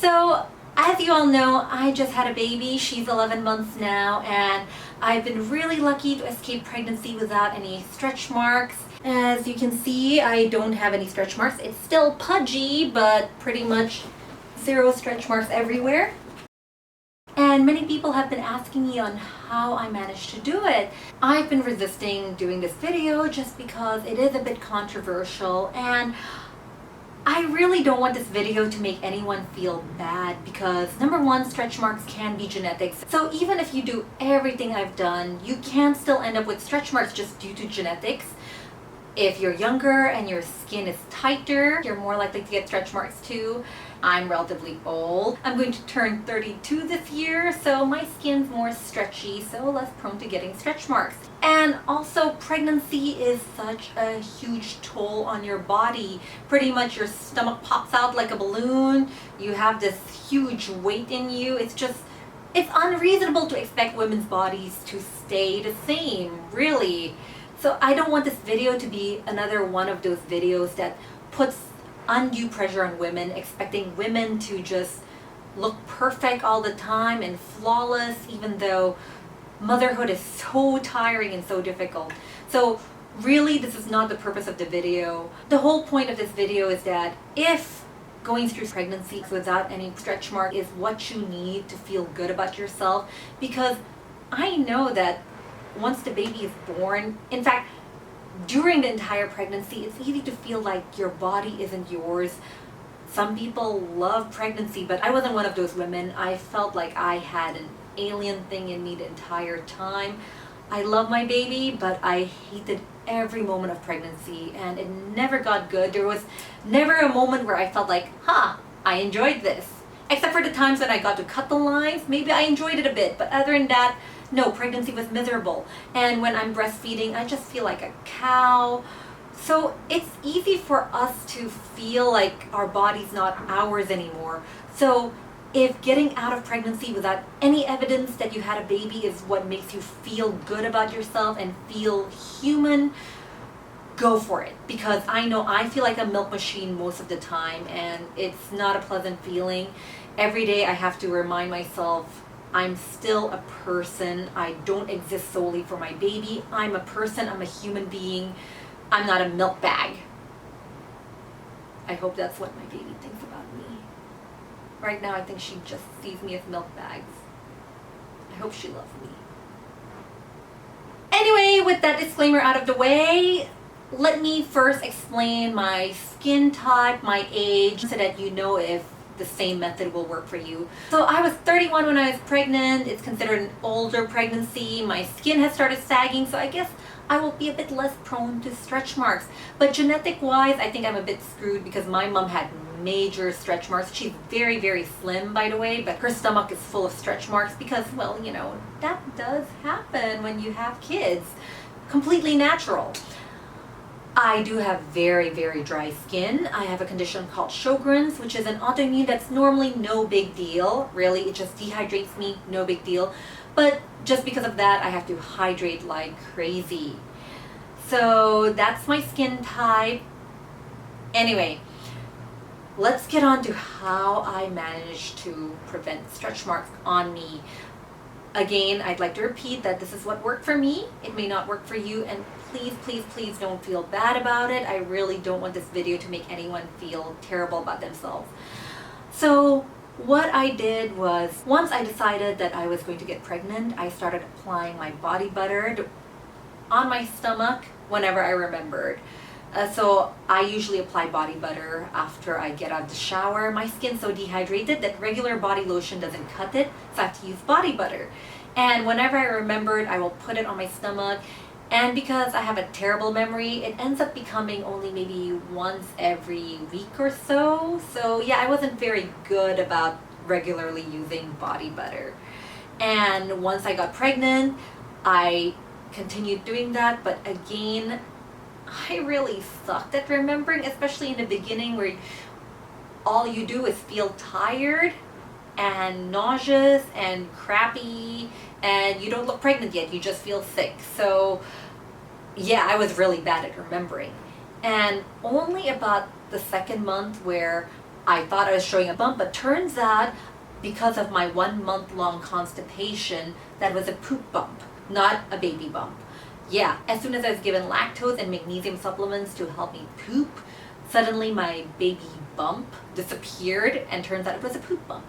So, as you all know, I just had a baby. She's 11 months now, and I've been really lucky to escape pregnancy without any stretch marks. As you can see, I don't have any stretch marks. It's still pudgy, but pretty much zero stretch marks everywhere. And many people have been asking me on how I managed to do it. I've been resisting doing this video just because it is a bit controversial, and I really don't want this video to make anyone feel bad because number one, stretch marks can be genetics. So even if you do everything I've done, you can still end up with stretch marks just due to genetics. If you're younger and your skin is tighter, you're more likely to get stretch marks too. I'm relatively old. I'm going to turn 32 this year, so my skin's more stretchy, so less prone to getting stretch marks. And also, pregnancy is such a huge toll on your body. Pretty much your stomach pops out like a balloon. You have this huge weight in you. It's unreasonable to expect women's bodies to stay the same, really. So I don't want this video to be another one of those videos that puts undue pressure on women, expecting women to just look perfect all the time and flawless, even though motherhood is so tiring and so difficult. So really, this is not the purpose of the video. The whole point of this video is that if going through pregnancy without any stretch mark is what you need to feel good about yourself, because I know that once the baby is born, in fact, during the entire pregnancy, it's easy to feel like your body isn't yours. Some people love pregnancy, but I wasn't one of those women. I felt like I had an alien thing in me the entire time. I love my baby, but I hated every moment of pregnancy, and it never got good. There was never a moment where I felt like, I enjoyed this. Except for the times when I got to cut the lines, maybe I enjoyed it a bit, but other than that, no, pregnancy was miserable. And when I'm breastfeeding, I just feel like a cow. So it's easy for us to feel like our body's not ours anymore. So if getting out of pregnancy without any evidence that you had a baby is what makes you feel good about yourself and feel human, go for it. Because I know I feel like a milk machine most of the time, and it's not a pleasant feeling. Every day I have to remind myself I'm still a person. I don't exist solely for my baby. I'm a person. I'm a human being. I'm not a milk bag. I hope that's what my baby thinks about me. Right now, I think she just sees me as milk bags. I hope she loves me. Anyway, with that disclaimer out of the way, let me first explain my skin type, my age, so that you know if the same method will work for you. So I was 31 when I was pregnant. It's considered an older pregnancy. My skin has started sagging, so I guess I will be a bit less prone to stretch marks. But genetic wise, I think I'm a bit screwed because my mom had major stretch marks. She's very, very slim, by the way, but her stomach is full of stretch marks because, well, you know, that does happen when you have kids. Completely natural. I do have very, very dry skin. I have a condition called Sjogren's, which is an autoimmune that's normally no big deal. Really, it just dehydrates me, no big deal. But just because of that, I have to hydrate like crazy. So that's my skin type. Anyway, let's get on to how I managed to prevent stretch marks on me. Again, I'd like to repeat that this is what worked for me. It may not work for you, and please, please, please don't feel bad about it. I really don't want this video to make anyone feel terrible about themselves. So what I did was, once I decided that I was going to get pregnant, I started applying my body butter on my stomach whenever I remembered. So I usually apply body butter after I get out of the shower. My skin's so dehydrated that regular body lotion doesn't cut it, so I have to use body butter. And whenever I remembered, I will put it on my stomach. And because I have a terrible memory, it ends up becoming only maybe once every week or so. So yeah, I wasn't very good about regularly using body butter. And once I got pregnant, I continued doing that, but again, I really sucked at remembering, especially in the beginning where all you do is feel tired and nauseous and crappy, and you don't look pregnant yet, you just feel sick. So yeah, I was really bad at remembering. And only about the second month where I thought I was showing a bump, but turns out because of my 1 month-long constipation, that was a poop bump, not a baby bump. Yeah, as soon as I was given lactose and magnesium supplements to help me poop, suddenly my baby bump disappeared and turns out it was a poop bump.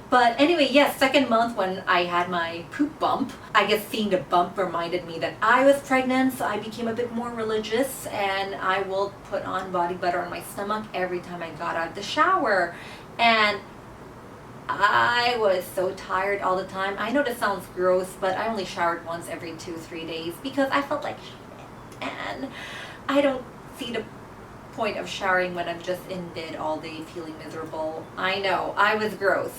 But anyway, yes, second month when I had my poop bump, I guess seeing the bump reminded me that I was pregnant, so I became a bit more religious, and I will put on body butter on my stomach every time I got out of the shower. And I was so tired all the time. I know this sounds gross, but I only showered once every 2-3 days because I felt like shit. And I don't see the point of showering when I'm just in bed all day feeling miserable. I know, I was gross.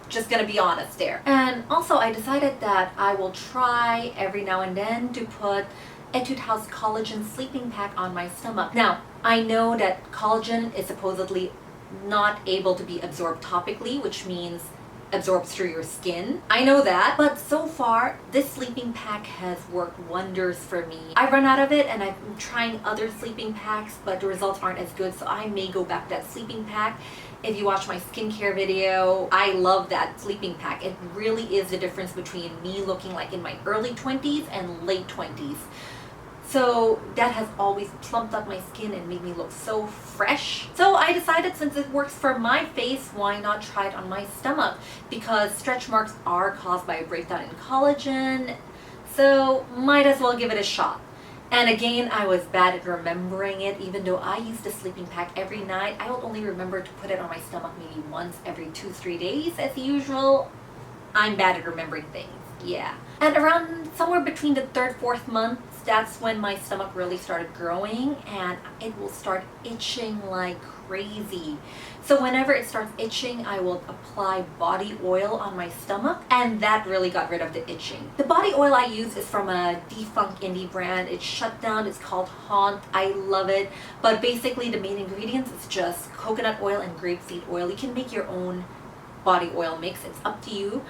Just gonna be honest there. And also I decided that I will try every now and then to put Etude House Collagen Sleeping Pack on my stomach. Now, I know that collagen is supposedly not able to be absorbed topically, which means absorbs through your skin. I know that, but so far this sleeping pack has worked wonders for me. I've run out of it and I'm trying other sleeping packs, but the results aren't as good, so I may go back to that sleeping pack. If you watch my skincare video, I love that sleeping pack. It really is the difference between me looking like in my early 20s and late 20s. So that has always plumped up my skin and made me look so fresh. So I decided since it works for my face, why not try it on my stomach? Because stretch marks are caused by a breakdown in collagen, so might as well give it a shot. And again, I was bad at remembering it. Even though I used the sleeping pack every night, I will only remember to put it on my stomach maybe once every 2-3 days as usual. I'm bad at remembering things, yeah. And around somewhere between the 3rd, 4th month, that's when my stomach really started growing and it will start itching like crazy. So whenever it starts itching, I will apply body oil on my stomach, and that really got rid of the itching. The body oil I use is from a defunct indie brand. It's shut down. It's called Haunt. I love it. But basically the main ingredients is just coconut oil and grapeseed oil. You can make your own body oil mix. It's up to you.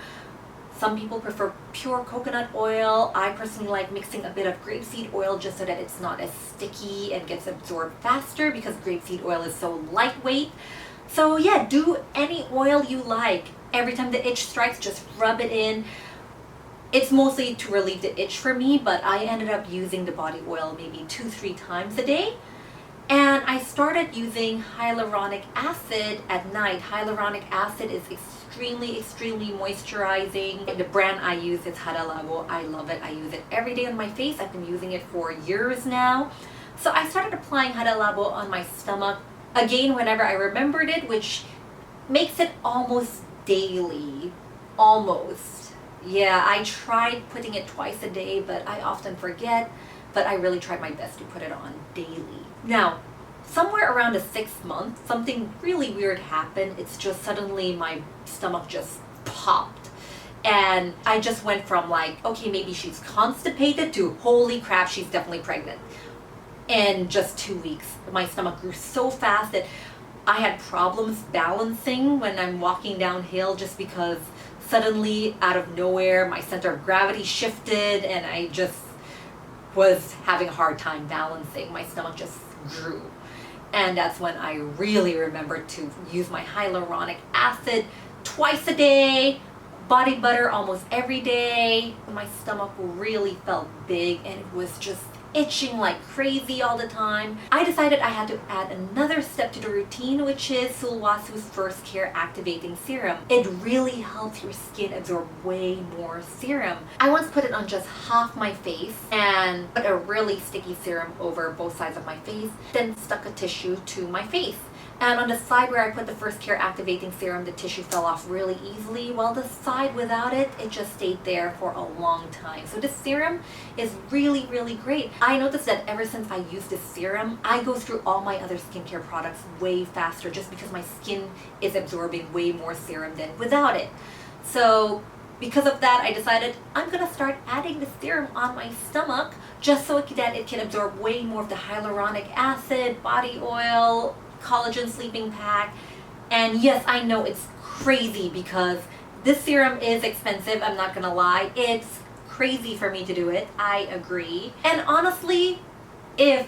Some people prefer pure coconut oil. I personally like mixing a bit of grapeseed oil just so that it's not as sticky and gets absorbed faster because grapeseed oil is so lightweight. So yeah, do any oil you like. Every time the itch strikes, just rub it in. It's mostly to relieve the itch for me, but I ended up using the body oil maybe 2-3 times a day. And I started using hyaluronic acid at night. Hyaluronic acid is extremely moisturizing. The brand I use is Hada Labo. I love it. I use it every day on my face. I've been using it for years now. So I started applying Hada Labo on my stomach again whenever I remembered it, which makes it almost daily. Almost. Yeah, I tried putting it twice a day, but I often forget. But I really tried my best to put it on daily. Now, somewhere around the 6th month, something really weird happened. It's just suddenly my stomach just popped. And I just went from like, okay, maybe she's constipated to holy crap, she's definitely pregnant. In just 2 weeks, my stomach grew so fast that I had problems balancing when I'm walking downhill just because suddenly out of nowhere, my center of gravity shifted and I just was having a hard time balancing. My stomach just grew. And that's when I really remembered to use my hyaluronic acid twice a day, body butter almost every day. My stomach really felt big and it was just itching like crazy all the time. I decided I had to add another step to the routine, which is Sulwhasu's First Care Activating Serum. It really helps your skin absorb way more serum. I once put it on just half my face and put a really sticky serum over both sides of my face, then stuck a tissue to my face. And on the side where I put the First Care Activating Serum, the tissue fell off really easily, while the side without it, it just stayed there for a long time. So this serum is really great. I noticed that ever since I used this serum, I go through all my other skincare products way faster just because my skin is absorbing way more serum than without it. So because of that, I decided I'm gonna start adding the serum on my stomach just so that it can absorb way more of the hyaluronic acid, body oil, collagen sleeping pack. And yes, I know it's crazy because this serum is expensive, I'm not gonna lie. It's crazy for me to do it, I agree. And honestly, if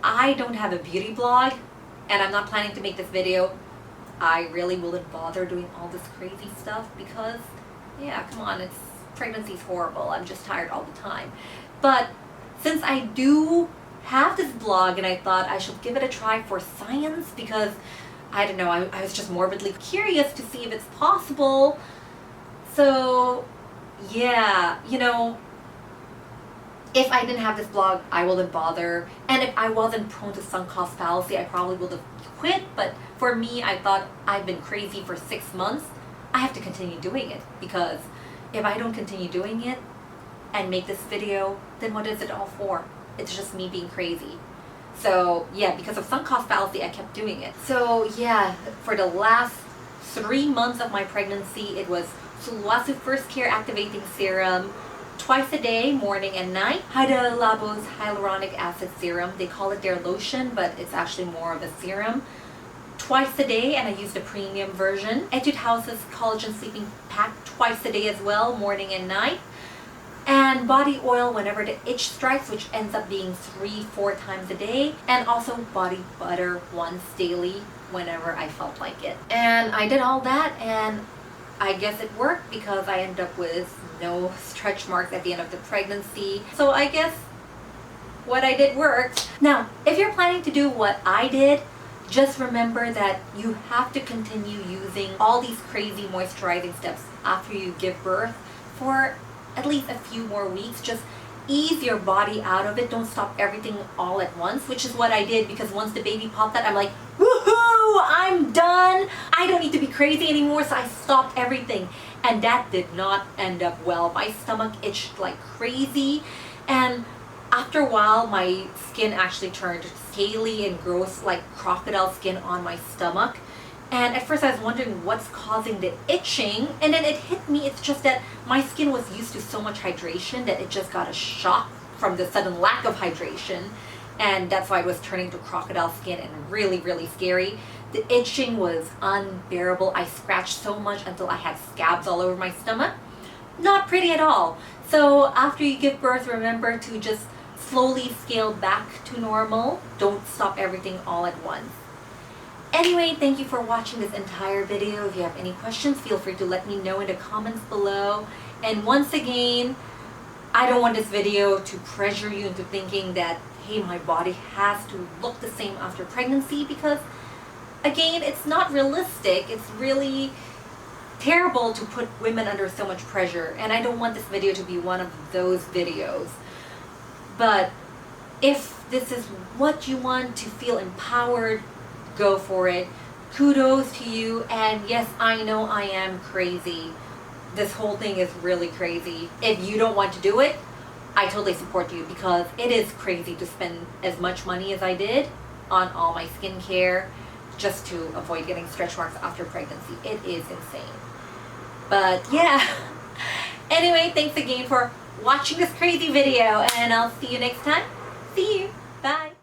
I don't have a beauty blog, and I'm not planning to make this video, I really wouldn't bother doing all this crazy stuff because, yeah, come on, pregnancy's horrible. I'm just tired all the time. But since I do have this blog and I thought I should give it a try for science because, I don't know, I was just morbidly curious to see if it's possible. So, yeah, you know, if I didn't have this blog, I wouldn't bother. And if I wasn't prone to sunk cost fallacy, I probably would have quit. But for me, I thought I've been crazy for 6 months. I have to continue doing it because if I don't continue doing it and make this video, then what is it all for? It's just me being crazy. So yeah, because of sunk cost fallacy, I kept doing it. So yeah, for the last 3 months of my pregnancy, it was Sulwhasoo First Care Activating Serum, twice a day, morning and night. Haida Labo's Hyaluronic Acid Serum. They call it their lotion, but it's actually more of a serum. Twice a day, and I used a premium version. Etude House's Collagen Sleeping Pack twice a day as well, morning and night. And body oil whenever the itch strikes, which ends up being 3-4 times a day. And also body butter once daily whenever I felt like it. And I did all that, and I guess it worked because I ended up with no stretch marks at the end of the pregnancy. So I guess what I did worked. Now, if you're planning to do what I did, just remember that you have to continue using all these crazy moisturizing steps after you give birth for at least a few more weeks. Just ease your body out of it. Don't stop everything all at once, which is what I did, because once the baby popped out, I'm like, woohoo, I'm done. I don't need to be crazy anymore. So I stopped everything. And that did not end up well. My stomach itched like crazy. And after a while, my skin actually turned scaly and gross, like crocodile skin on my stomach. And at first I was wondering what's causing the itching, and then it hit me, it's just that my skin was used to so much hydration that it just got a shock from the sudden lack of hydration, and that's why it was turning to crocodile skin and really, really scary. The itching was unbearable. I scratched so much until I had scabs all over my stomach. Not pretty at all. So after you give birth, remember to just slowly scale back to normal. Don't stop everything all at once. Anyway, thank you for watching this entire video. If you have any questions, feel free to let me know in the comments below. And once again, I don't want this video to pressure you into thinking that, hey, my body has to look the same after pregnancy, because again, it's not realistic. It's really terrible to put women under so much pressure, and I don't want this video to be one of those videos. But if this is what you want to feel empowered, go for it. Kudos to you. And yes, I know I am crazy. This whole thing is really crazy. If you don't want to do it, I totally support you, because it is crazy to spend as much money as I did on all my skincare just to avoid getting stretch marks after pregnancy. It is insane. But yeah. Anyway, thanks again for watching this crazy video, and I'll see you next time. See you. Bye.